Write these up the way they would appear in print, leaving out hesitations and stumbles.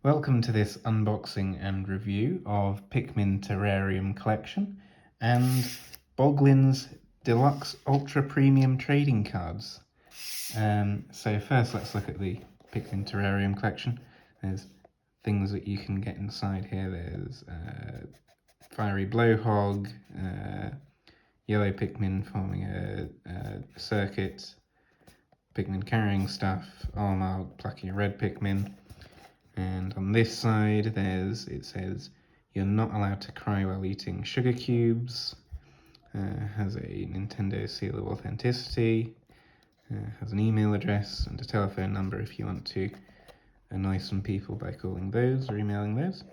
Welcome to this unboxing and review of Pikmin Terrarium collection and Boglins Deluxe Ultra Premium Trading Cards. So first let's look at the Pikmin Terrarium collection. There's things that you can get inside here. There's Fiery Blowhog, Yellow Pikmin forming a circuit, Pikmin carrying stuff, Armagh plucking a red Pikmin. And on this side, it says, "You're not allowed to cry while eating sugar cubes." Has a Nintendo seal of authenticity. Has an email address and a telephone number if you want to annoy some people by calling those or emailing those.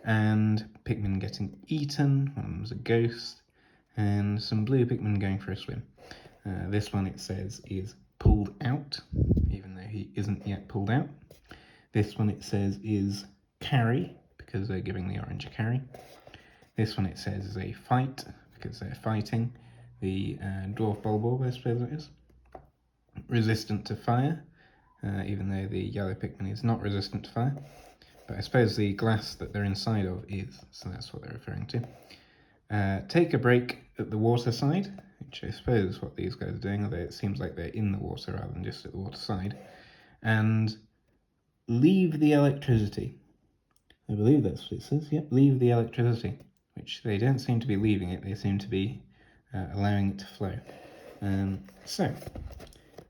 And Pikmin getting eaten. One of them's a ghost. And some blue Pikmin going for a swim. This one, it says, is pulled out, even though he isn't yet pulled out. This one it says is carry, because they're giving the orange a carry. This one it says is a fight, because they're fighting the dwarf bulborb, I suppose it is. Resistant to fire, even though the yellow Pikmin is not resistant to fire. But I suppose the glass that they're inside of is, so that's what they're referring to. Take a break at the water side, which I suppose is what these guys are doing, although it seems like they're in the water rather than just at the water side. And leave the electricity. I believe that's what it says. Yep, leave the electricity. Which they don't seem to be leaving it, they seem to be allowing it to flow. So,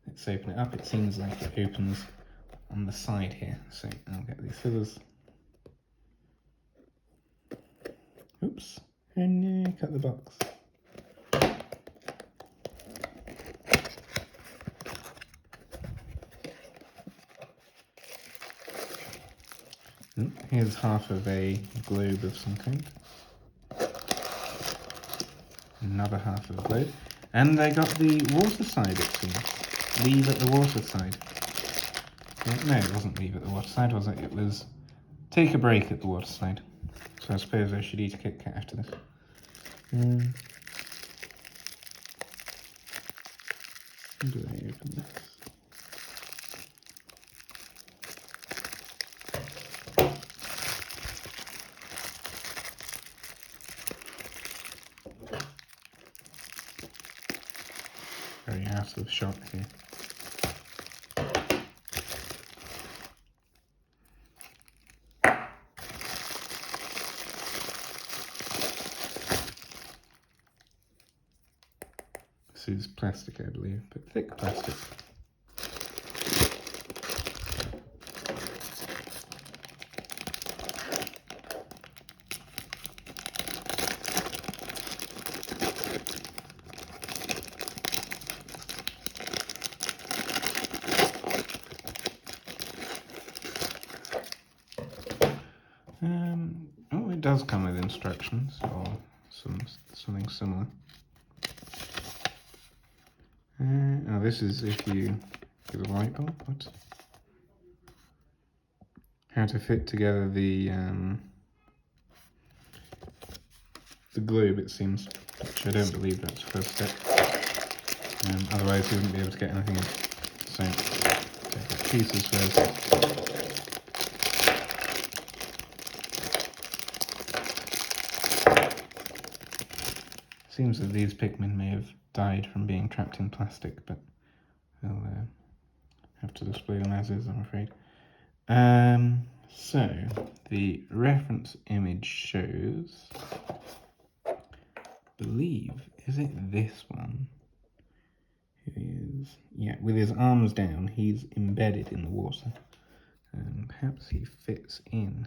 let's open it up. It seems like it opens on the side here. So, I'll get these scissors. Oops. Oh no, cut the box. Here's half of a globe of some kind. Another half of the globe. And I got the water side, it seems. Leave at the water side. No, it wasn't leave at the water side, was it? It was take a break at the water side. So I suppose I should eat a Kit Kat after this. How do I open this? Very out of shot here. This is plastic, I believe, but thick plastic. Oh, it does come with instructions or something similar. Oh, this is if you give a light bulb. What? How to fit together the globe, it seems, which I don't believe that's the first step. Otherwise you wouldn't be able to get anything in. So, take the pieces first. Seems that these Pikmin may have died from being trapped in plastic, but I'll have to display them as is, I'm afraid. So, the reference image shows, I believe, is it this one? Who is, yeah, with his arms down, he's embedded in the water. Perhaps he fits in.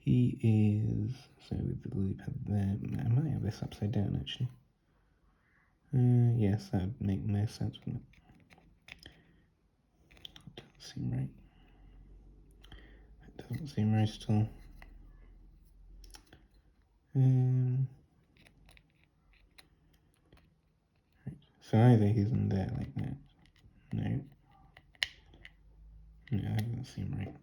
He is, so with the loop head there, I might have this upside down actually. Yes, that would make no sense, wouldn't it? That doesn't seem right. That doesn't seem right at all. Right. So either he's in there like that. No. No, that doesn't seem right.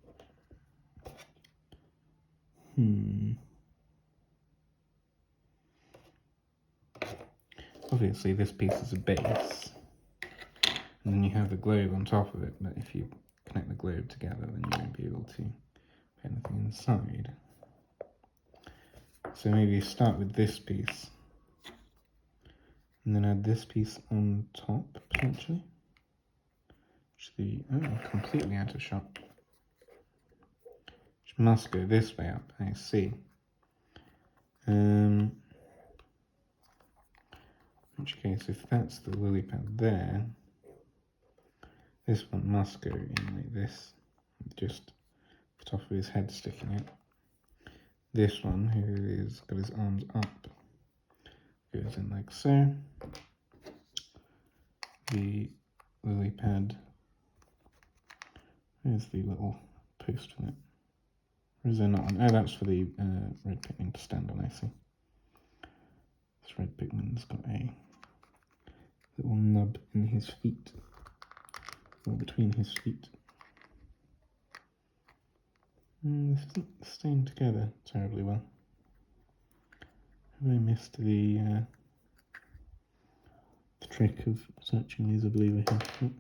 Obviously this piece is a base, and then you have the globe on top of it, but if you connect the globe together, then you won't be able to put anything inside. So maybe start with this piece, and then add this piece on top, potentially. Actually, completely out of shot. Which must go this way up, I see. In which case, if that's the lily pad there, this one must go in like this, just the top of his head sticking out. This one, who has got his arms up, goes in like so. The lily pad, where's the little post for it? Or is there not one? Oh, that's for the red Pikmin to stand on, I see. This red Pikmin's got a little nub in his feet, or between his feet. This isn't staying together terribly well. Have I missed the trick of attaching these, I believe I have. Oh.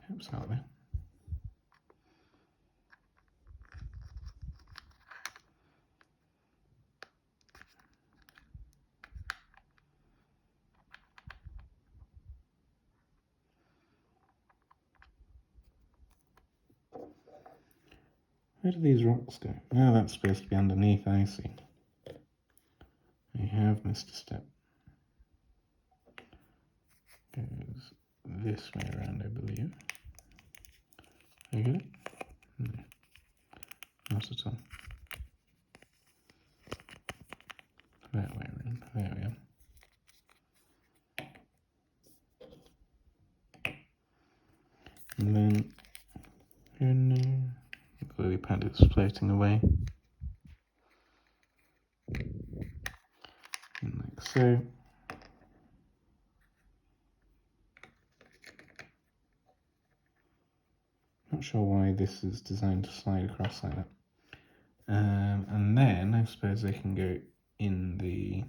Perhaps out there. Where do these rocks go? Oh, that's supposed to be underneath, I see. I have missed a step. Goes this way around, I believe. You get it? No, not at all. That way around. There we are. And then, the lily pad is floating away. And like so. Not sure why this is designed to slide across like that. And then I suppose they can go in the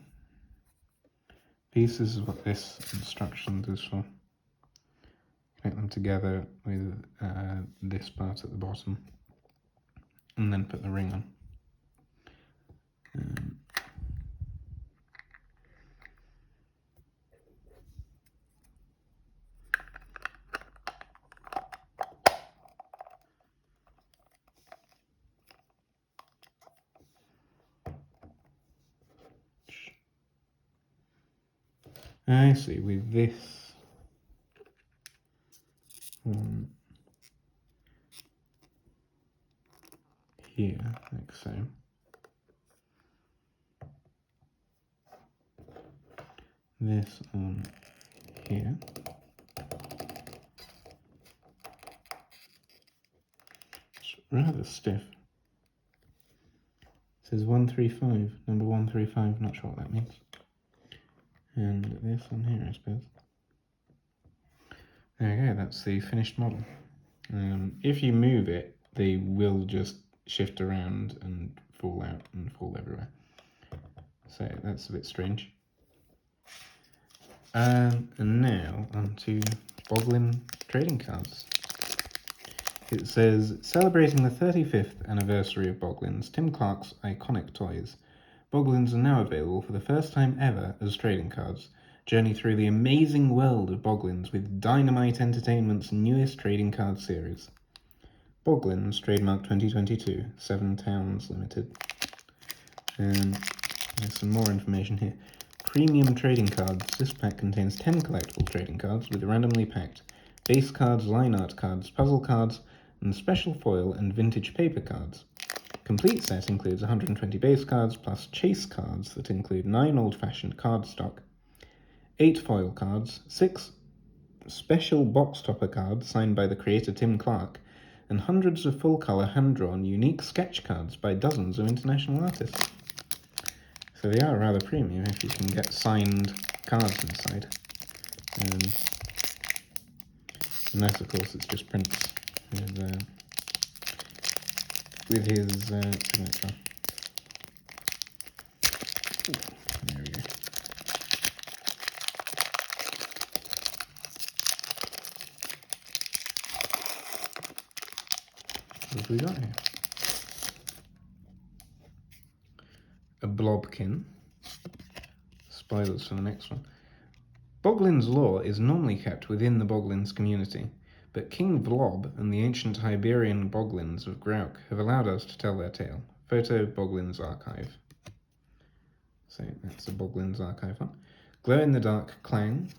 pieces, is what this instruction is for. Connect them together with this part at the bottom, and then put the ring on. I see, with this here, like so. This on here. It's rather stiff. It says 135, number 135, not sure what that means. And this on here, I suppose. There we go, that's the finished model. If you move it, they will just shift around and fall out and fall everywhere. So that's a bit strange. And now onto Boglin trading cards. It says, celebrating the 35th anniversary of Boglins, Tim Clark's iconic toys. Boglins are now available for the first time ever as trading cards. Journey through the amazing world of Boglins with Dynamite Entertainment's newest trading card series. Boglins, trademark 2022, 7 Towns Limited. And there's some more information here. Premium trading cards. This pack contains 10 collectible trading cards with randomly packed base cards, line art cards, puzzle cards, and special foil and vintage paper cards. Complete set includes 120 base cards plus chase cards that include 9 old-fashioned cardstock, 8 foil cards, 6 special box topper cards signed by the creator Tim Clark, and hundreds of full-colour hand-drawn unique sketch cards by dozens of international artists. So they are rather premium if you can get signed cards inside. Unless, of course, it's just prints with his signature. There we go. What have we got here? A blobkin. Spoilers for the next one. Boglins lore is normally kept within the Boglins community, but King Vlob and the ancient Iberian Boglins of Grauk have allowed us to tell their tale. Photo Boglins Archive. So that's a Boglins Archive one. Glow-in-the-Dark Clang.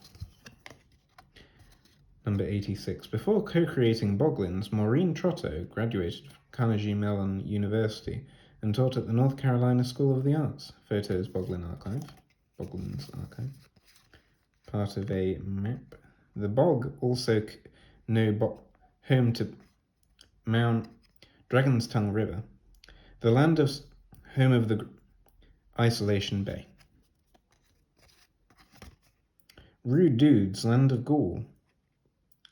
Number 86. Before co-creating Boglins, Maureen Trotto graduated from Carnegie Mellon University and taught at the North Carolina School of the Arts. Photos Boglins Archive. Part of a map. The bog, also home to Mount Dragon's Tongue River, the land of home of the Isolation Bay. Rude Dudes, Land of Gaul.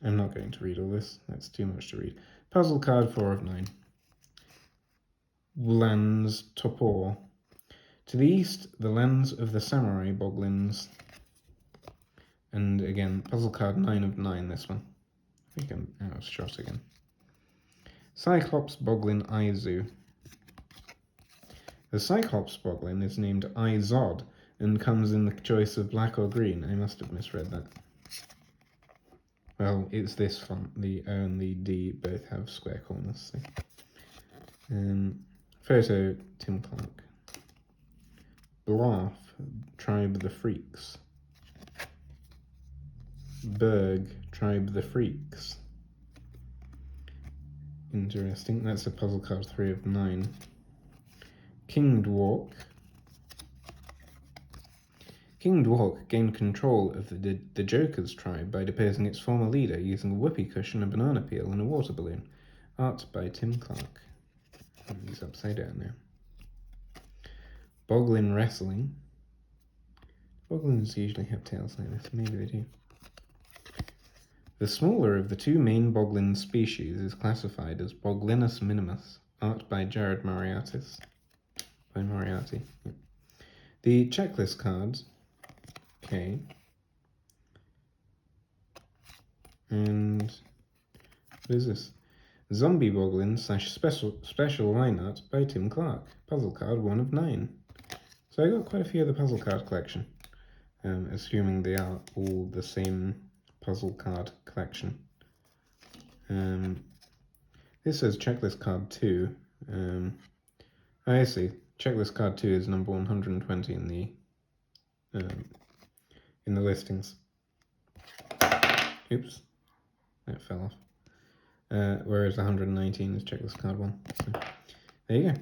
I'm not going to read all this, that's too much to read. Puzzle card 4 of 9. Lands Topor. To the east, the lands of the Samurai Boglins. And again, puzzle card 9 of 9, this one. I think I'm out of shot again. Cyclops Boglin Izu. The Cyclops Boglin is named Izod and comes in the choice of black or green. I must have misread that. Well, it's this font. The O and the D both have square corners. So. Photo Tim Clark. Blarf, Tribe the Freaks. Berg, Tribe the Freaks. Interesting. That's a puzzle card 3 of 9. King Dwark. King Dwark gained control of the Joker's tribe by deposing its former leader using a whoopee cushion, a banana peel, and a water balloon. Art by Tim Clark. He's upside down now. Boglin Wrestling. Boglins usually have tails like this. Maybe they do. The smaller of the two main Boglin species is classified as Boglinus minimus. Art by Jared Moriarty. Yep. The checklist cards. Okay. And what is this? Zombie Boglin / special line art by Tim Clark. Puzzle card 1 of 9. So I got quite a few of the puzzle card collection. Assuming they are all the same puzzle card collection. This says checklist card 2. I see. Checklist card 2 is number 120 in the listings. Oops, that fell off. Whereas 119 is checklist card 1. So there you go.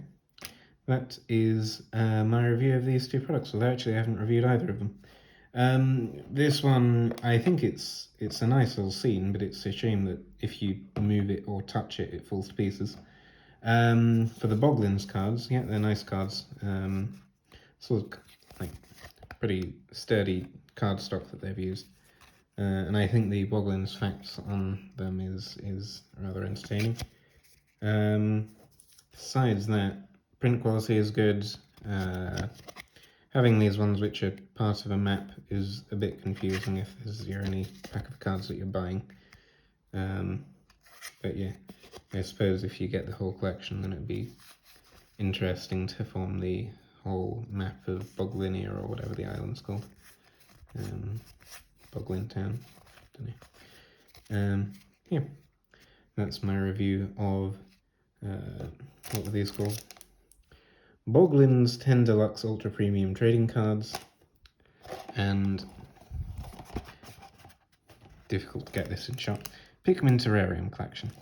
That is my review of these two products. Although actually I haven't reviewed either of them. This one, I think it's a nice little scene, but it's a shame that if you move it or touch it, it falls to pieces. For the Boglins cards, yeah, they're nice cards. Sort of like pretty sturdy cardstock that they've used. And I think the Boglins facts on them is rather entertaining. Besides that, print quality is good. Having these ones which are part of a map is a bit confusing if this is your only pack of cards that you're buying. But yeah, I suppose if you get the whole collection, then it'd be interesting to form the whole map of Boglinia, or whatever the island's called. Boglin Town, don't know. Yeah, that's my review of, what were these called? Boglins 10 Deluxe Ultra Premium Trading Cards, and, difficult to get this in shot, Pikmin Terrarium Collection.